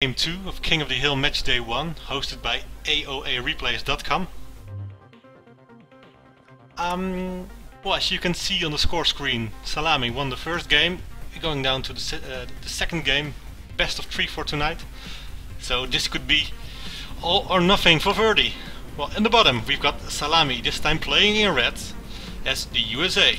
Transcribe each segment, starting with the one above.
Game 2 of King of the Hill Matchday 1, hosted by AOAreplays.com. Well, as you can see on the score screen, Szalami won the first game, going down to the second game, best of 3 for tonight. So this could be all or nothing for Verdi. Well, in the bottom we've got Szalami, this time playing in red as the USA.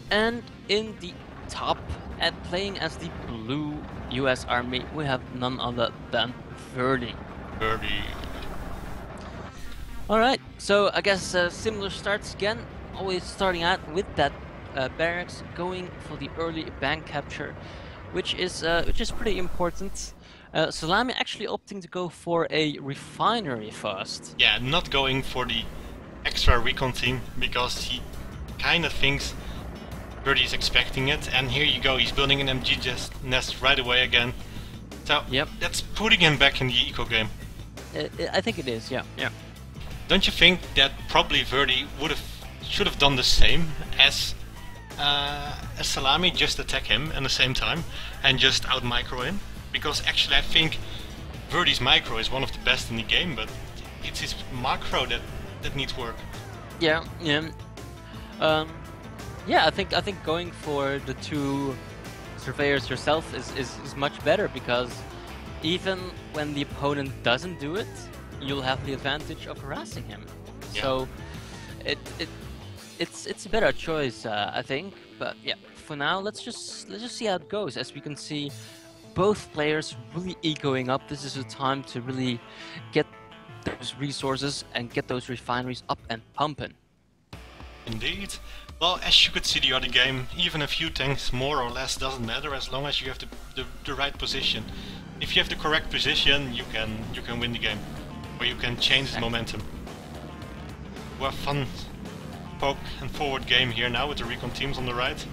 And in the top, and playing as the blue US Army, we have none other than Verdi. Alright, so I guess similar starts again, always starting out with that barracks, going for the early bank capture, which is pretty important. Szalami actually opting to go for a refinery first. Yeah, not going for the extra recon team, because he kinda thinks Verdi is expecting it, and here you go, he's building an MG nest right away again. So yep, that's putting him back in the eco game. I think it is, yeah. Don't you think that probably Verdi should have done the same as Szalami, just attack him at the same time and just out micro him? Because actually I think Verdi's micro is one of the best in the game, but it's his macro that needs work. Yeah. I think going for the two surveyors yourself is much better, because even when the opponent doesn't do it, you'll have the advantage of harassing him. Yeah. So it's a better choice, I think. But yeah, for now let's just see how it goes. As we can see, both players really egoing up. This is a time to really get those resources and get those refineries up and pumping. Indeed. Well, as you could see the other game, even a few tanks more or less doesn't matter, as long as you have the right position. If you have the correct position, you can win the game, or you can change the momentum. We have fun poke and forward game here now with the recon teams on the right.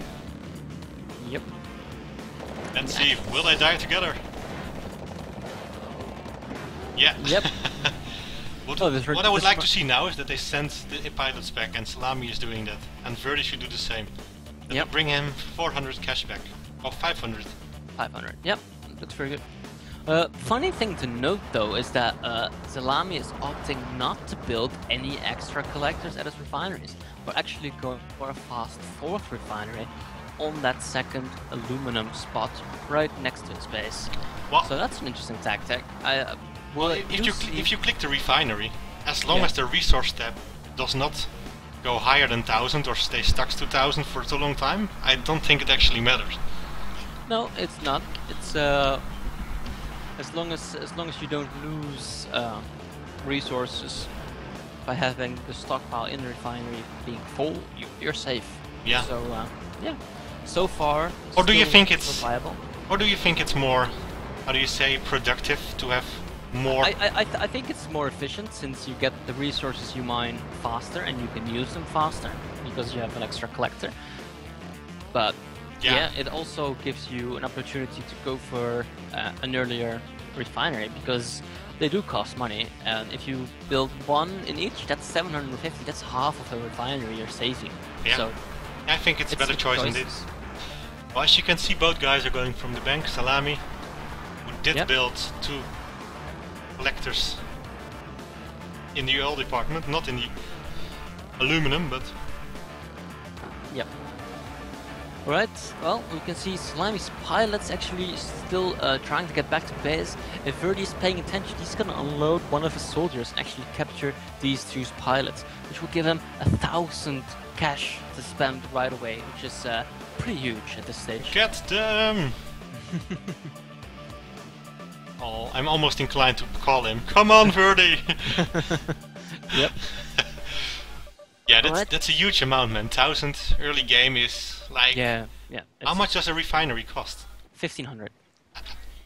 Yep. Let's see, will they die together? Yeah. Yep. What I would like to see now is that they send the pilots back, and Szalami is doing that, and Verdi should do the same. That will bring him 400 cash back, or 500. 500, yep, that's very good. Funny thing to note though is that Szalami is opting not to build any extra collectors at his refineries, but actually going for a fast fourth refinery on that second aluminum spot right next to his base. Well, so that's an interesting tactic. Well, if you click the refinery, as long as the resource tab does not go higher than 1000 or stay stuck to 1000 for too long time, I don't think it actually matters. No, it's not. It's as long as you don't lose resources by having the stockpile in the refinery being full, you're safe. Yeah. So yeah, so far. Or do you think it's viable? Or do you think it's more, how do you say, productive to have more? I think it's more efficient, since you get the resources you mine faster and you can use them faster because you have an extra collector. But yeah, it also gives you an opportunity to go for an earlier refinery, because they do cost money, and if you build one in each, that's 750, that's half of a refinery you're saving. Yeah. So I think it's a better choice indeed. Well, as you can see, both guys are going from the bank. Szalami, who did build 2 collectors in the oil department, not in the aluminum, but... Yep. Alright, well, we can see Szalami's pilots actually still trying to get back to base. If Verdi is paying attention, he's gonna unload one of his soldiers and actually capture these 2 pilots, which will give him 1000 cash to spend right away, which is pretty huge at this stage. Get them! Oh, I'm almost inclined to call him. Come on, Verdi! Yep. Yeah, that's a huge amount, man. 1000 early game is like... Yeah. How much does a refinery cost? 1500.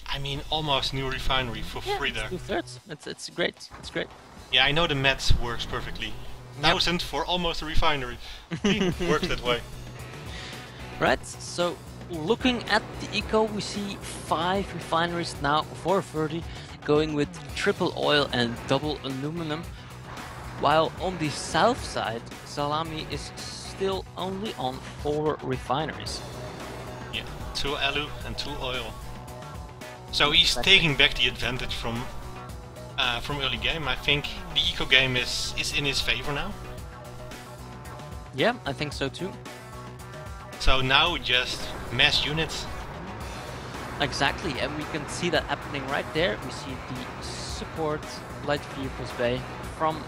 I mean, almost new refinery for free there. 2/3. It's great. It's great. Yeah, I know the maths works perfectly. 1000 for almost a refinery. Works that way. Right, so looking at the eco, we see 5 refineries now for Verdi, going with triple oil and double aluminum, while on the south side, Szalami is still only on 4 refineries. Yeah, 2 alu and 2 oil. So he's Exactly. taking back the advantage from early game. I think the eco game is in his favor now. Yeah, I think so too. So now just mass units. Exactly, and we can see that happening right there. We see the support light vehicles bay from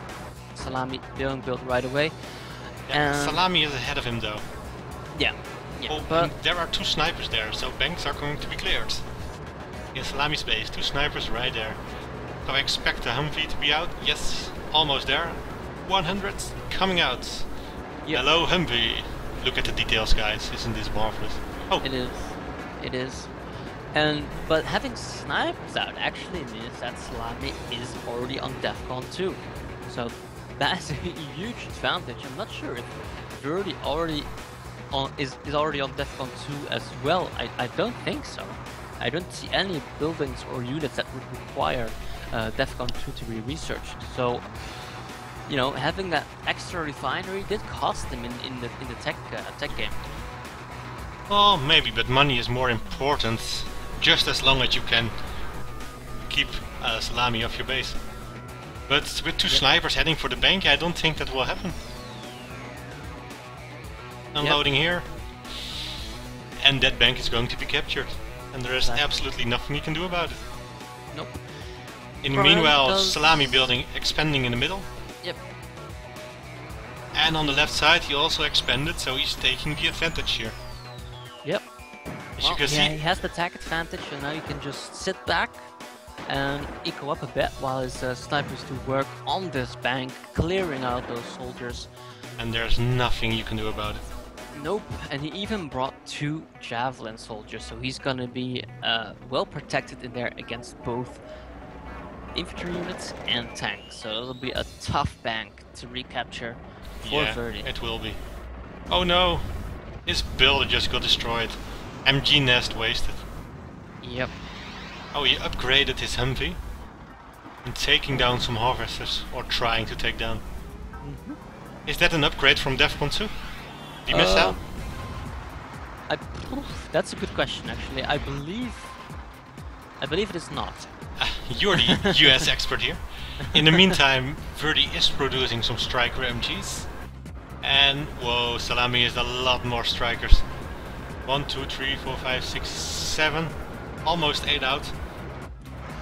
Szalami being built right away. Yeah, And Szalami is ahead of him though. yeah, yeah, Oh, but and there are 2 snipers there, so banks are going to be cleared. In Szalami's base, 2 snipers right there. So I expect the Humvee to be out. Yes, almost there. 100 coming out. Yep. Hello Humvee. Look at the details, guys. Isn't this marvelous? Oh, it is, it is. And but having snipers out actually means that Szalami is already on DEFCON 2. So that's a huge advantage. I'm not sure if Verdi already is already on DEFCON 2 as well. I don't think so. I don't see any buildings or units that would require DEFCON 2 to be researched. So, you know, having that extra refinery did cost them in the tech game. well, maybe, but money is more important. Just as long as you can keep Szalami off your base. But with 2 snipers heading for the bank, I don't think that will happen. Unloading here. And that bank is going to be captured. And there is Exactly. absolutely nothing you can do about it. Nope. In the Brian meanwhile, does- Szalami building expanding in the middle. Yep. And on the left side he also expanded, so he's taking the advantage here. Yep. As Well, you can yeah, see, he has the attack advantage, and now you can just sit back and eco up a bit while his snipers do work on this bank, clearing out those soldiers. and there's nothing you can do about it. Nope, and he even brought 2 javelin soldiers, so he's gonna be well protected in there against both infantry units and tanks. So it'll be a tough bank to recapture for Yeah, Verdi. it will be. Oh no! His builder just got destroyed. MG nest wasted. Yep. Oh, he upgraded his Humvee. And taking down some harvesters, or trying to take down. Mhm. Is that an upgrade from DEFCON 2? Did you miss out? That's a good question, actually. I believe it is not. You're the US expert here. In the meantime, Verdi is producing some striker MGs. And whoa, Szalami is a lot more strikers. 1, 2, 3, 4, 5, 6, 7. Almost 8 out.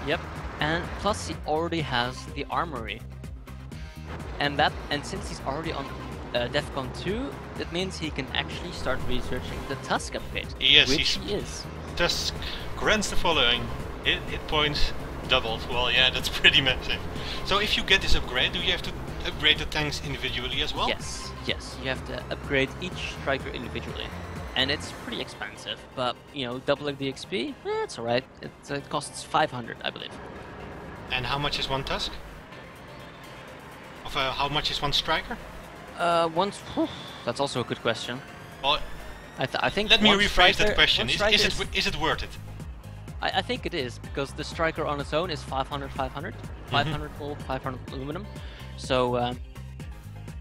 Yep. And plus he already has the armory. And since he's already on DEFCON 2, that means he can actually start researching the Tusk upgrade. Yes, which he is. Tusk grants the following. Hit points doubled. Well, yeah, that's pretty massive. So if you get this upgrade, do you have to upgrade the tanks individually as well? Yes, you have to upgrade each striker individually. And it's pretty expensive, but, you know, doubling the XP, it's alright. It costs 500, I believe. And how much is one Tusk? How much is one striker? That's also a good question. Well, I think let me one rephrase striker- that question. one Is striker it worth it? I think it is, because the striker on its own is 500, 500. 500 gold, 500 aluminum. So,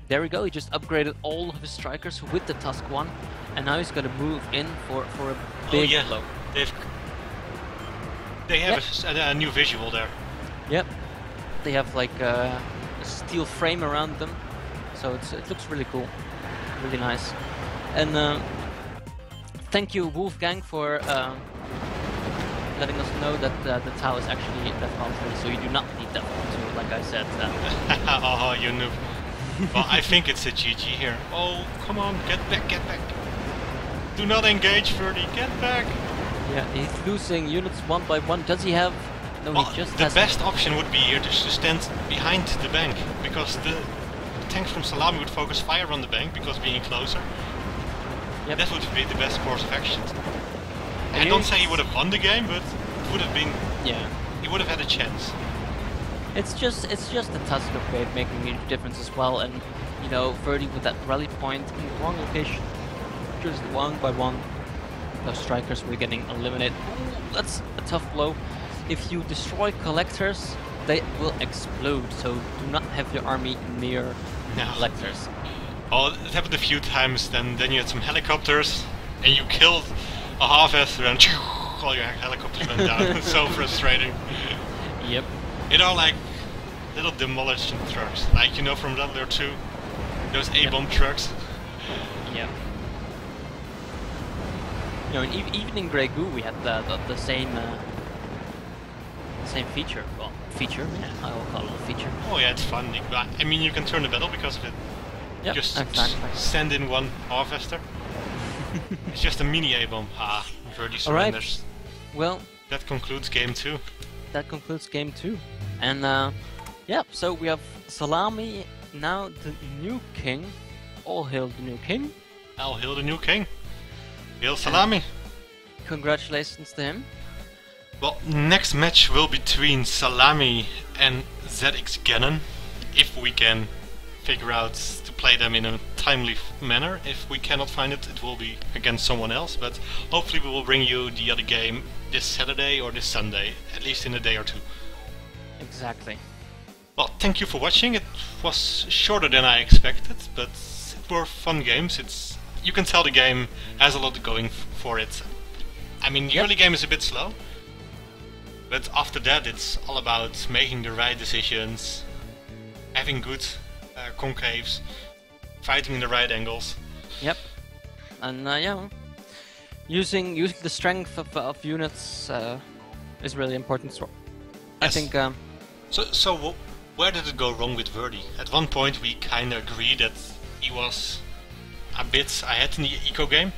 there we go, he just upgraded all of his strikers with the Tusk one, and now he's gonna move in for a big blow. They have a new visual there. Yep. They have like a steel frame around them, so it looks really cool, really nice. And thank you Wolfgang for letting us know that the Tau is actually DEFCON 3, so you do not need DEFCON 2, like I said. Oh, you noob. Well, I think it's a GG here. Oh, come on, get back, get back. Do not engage, Verdi, get back. Yeah, he's losing units one by one. Does he have... No, Well, he just the has... best option would be here just to stand behind the bank, because the tanks from Szalami would focus fire on the bank, because being closer. Yep. That would be the best course of action. And I don't here's- say he would have won the game, but it would have been... Yeah. He would have had a chance. It's just the Tusk upgrade making a huge difference as well, and you know, Verdi with that rally point in the wrong location, just one by one, those strikers were getting eliminated. Ooh, that's a tough blow. If you destroy collectors, they will explode, so do not have your army near No. collectors. Oh, it happened a few times, then you had some helicopters, and you killed a harvester and all your helicopters went down. So frustrating. Yep. It are like little demolition trucks, like you know from Red Alert 2, those A-bomb trucks. Yeah. You know, even in Grey Goo we had the same feature. Well, feature, yeah, I will call it a feature. Oh yeah, it's fun. I mean, you can turn the battle because of it. Yep, just exactly. send in one harvester. It's just a mini A-bomb. Ah, Verdi surrenders. Right. Well, that concludes game 2. That concludes game 2. And yeah, so we have Szalami, now the new king. All hail the new king. All hail the new king. Hail Szalami. Congratulations to him. Well, next match will be between Szalami and ZX Gannon, if we can figure out to play them in a timely manner. If we cannot find it, it will be against someone else, but hopefully we will bring you the other game this Saturday or this Sunday, at least in a day or two. Exactly. Well, thank you for watching. It was shorter than I expected, but it were fun games. You can tell the game has a lot going for it. I mean, the early game is a bit slow, but after that it's all about making the right decisions, having good concaves, fighting in the right angles. Yep. And yeah, using the strength of units is really important. So yes. I think. So where did it go wrong with Verdi? At one point we kind of agreed that he was a bit ahead in the eco game.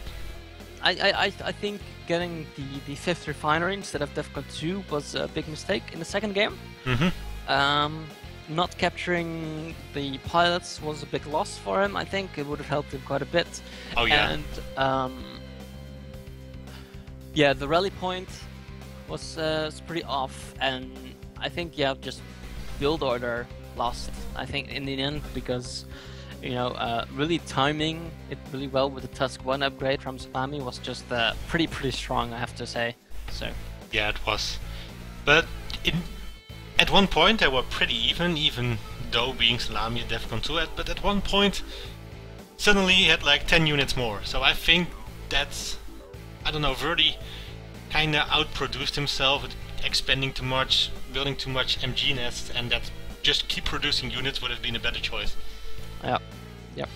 I think getting the 5th refinery instead of Defcon 2 was a big mistake in the second game. Mm-hmm. Not capturing the pilots was a big loss for him. I think it would have helped him quite a bit. Oh yeah. And yeah, the rally point was pretty off, and I think just build order lost. I think in the end because you know really timing it really well with the Tusk 1 upgrade from Szalami was just pretty strong, I have to say. So yeah, it was. But at one point they were pretty even though being Szalami at Defcon 2. But at one point suddenly he had like 10 units more. So I think that's, I don't know, Verdi kinda outproduced himself, expanding too much, building too much MG nests, and that just keep producing units would have been a better choice. Yeah. Yep.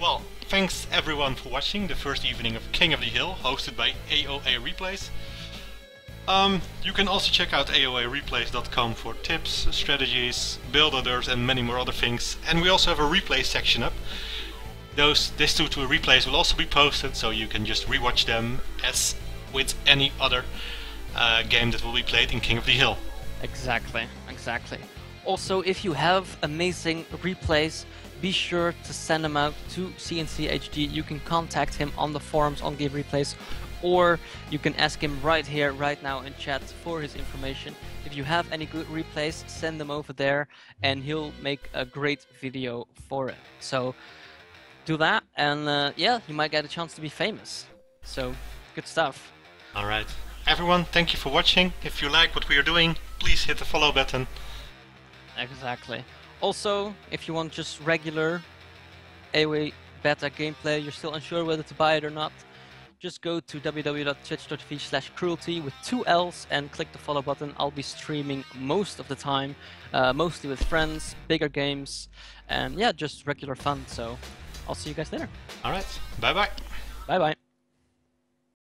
Well, thanks everyone for watching the first evening of King of the Hill, hosted by AOA Replays. You can also check out AOAreplays.com for tips, strategies, build orders, and many more other things. And we also have a replay section up. These two replays will also be posted, so you can just rewatch them as with any other game that will be played in King of the Hill. Exactly. Also, if you have amazing replays, be sure to send them out to CNCHD. You can contact him on the forums on Game Replays, or you can ask him right here, right now in chat for his information. If you have any good replays, send them over there and he'll make a great video for it. So do that, and yeah, you might get a chance to be famous. So good stuff. Alright. Everyone, thank you for watching. If you like what we are doing, please hit the follow button. Exactly. Also, if you want just regular AOA beta gameplay, you're still unsure whether to buy it or not, just go to www.twitch.tv/cruelty with 2 L's and click the follow button. I'll be streaming most of the time, mostly with friends, bigger games, and yeah, just regular fun. So I'll see you guys later. Alright, bye bye. Bye bye.